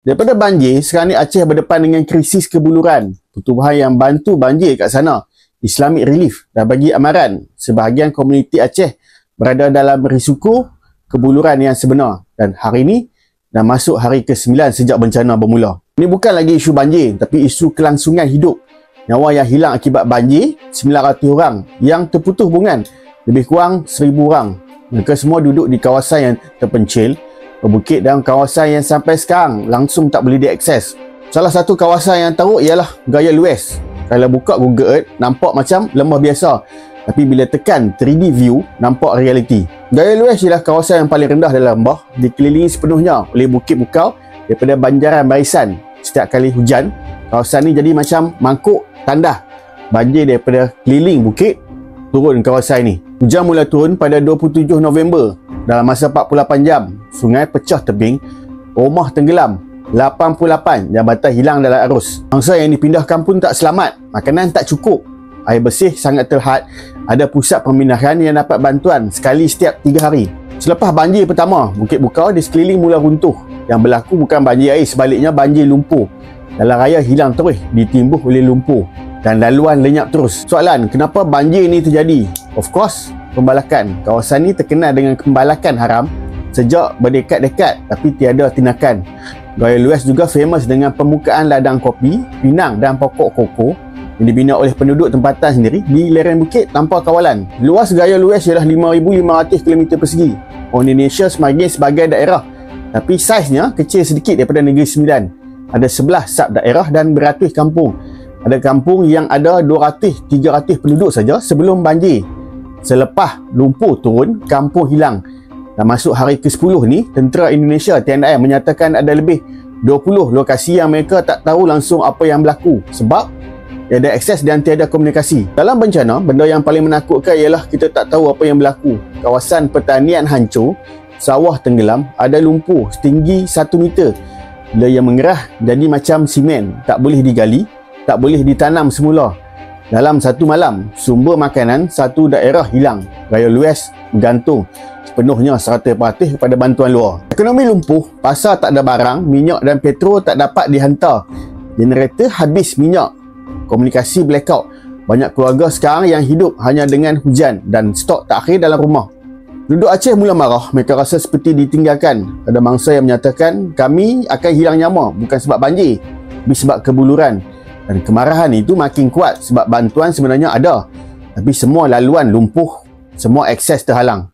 Daripada banjir, sekarang ni Aceh berdepan dengan krisis kebuluran. Pertubuhan yang bantu banjir kat sana, Islamic Relief, dah bagi amaran sebahagian komuniti Aceh berada dalam risiko kebuluran yang sebenar. Dan hari ini dah masuk hari ke-9 sejak bencana bermula. Ini bukan lagi isu banjir, tapi isu kelangsungan hidup. Nyawa yang hilang akibat banjir, 900 orang yang terputus hubungan, lebih kurang 1,000 orang. Mereka semua duduk di kawasan yang terpencil, berbukit dalam kawasan yang sampai sekarang langsung tak boleh diakses. Salah satu kawasan yang teruk ialah Gaya Lues. Kalau buka Google Earth, nampak macam lembah biasa. Tapi bila tekan 3D view, nampak realiti. Gaya Lues ialah kawasan yang paling rendah dalam lembah, dikelilingi sepenuhnya oleh bukit bukau daripada banjaran barisan. Setiap kali hujan, kawasan ni jadi macam mangkuk tandah. Banjir daripada keliling bukit turun kawasan ini. Hujan mula turun pada 27 November. Dalam masa 48 jam, sungai pecah tebing, rumah tenggelam, 88 jambatan hilang dalam arus. Mangsa yang dipindahkan pun tak selamat, makanan tak cukup, air bersih sangat terhad, ada pusat pemindahan yang dapat bantuan sekali setiap 3 hari. Selepas banjir pertama, Bukit Bukau di sekeliling mula runtuh. Yang berlaku bukan banjir air, sebaliknya banjir lumpur. Jalan raya hilang terus, ditimbuh oleh lumpur dan laluan lenyap terus. Soalan, kenapa banjir ini terjadi? Of course, pembalakan. Kawasan ini terkenal dengan pembalakan haram sejak berdekad-dekad, tapi tiada tindakan. Gaya Lues juga famous dengan pembukaan ladang kopi, pinang dan pokok koko yang dibina oleh penduduk tempatan sendiri di lereng bukit tanpa kawalan. Luas Gaya Lues ialah 5,500 km persegi. Indonesia semakin sebagai daerah, tapi saiznya kecil sedikit daripada Negeri Sembilan. Ada 11 sub daerah dan beratus kampung. Ada kampung yang ada 200-300 penduduk saja sebelum banjir. Selepas lumpur turun, kampung hilang. Dan masuk hari ke-10 ni, Tentera Indonesia TNI menyatakan ada lebih 20 lokasi yang mereka tak tahu langsung apa yang berlaku sebab tiada akses dan tiada komunikasi. Dalam bencana, benda yang paling menakutkan ialah kita tak tahu apa yang berlaku. Kawasan pertanian hancur, sawah tenggelam, ada lumpur setinggi 1 meter. Bila yang mengerah jadi macam simen, tak boleh digali, tak boleh ditanam semula. Dalam satu malam, sumber makanan satu daerah hilang. Gaya Lues bergantung sepenuhnya 100% kepada bantuan luar. Ekonomi lumpuh, pasar tak ada barang, minyak dan petrol tak dapat dihantar. Generator habis minyak. Komunikasi blackout. Banyak keluarga sekarang yang hidup hanya dengan hujan dan stok tak akhir dalam rumah. Penduduk Aceh mula marah. Mereka rasa seperti ditinggalkan. Ada mangsa yang menyatakan kami akan hilang nyawa bukan sebab banjir, tapi sebab kebuluran. Dan kemarahan itu makin kuat sebab bantuan sebenarnya ada, tapi semua laluan lumpuh, semua akses terhalang.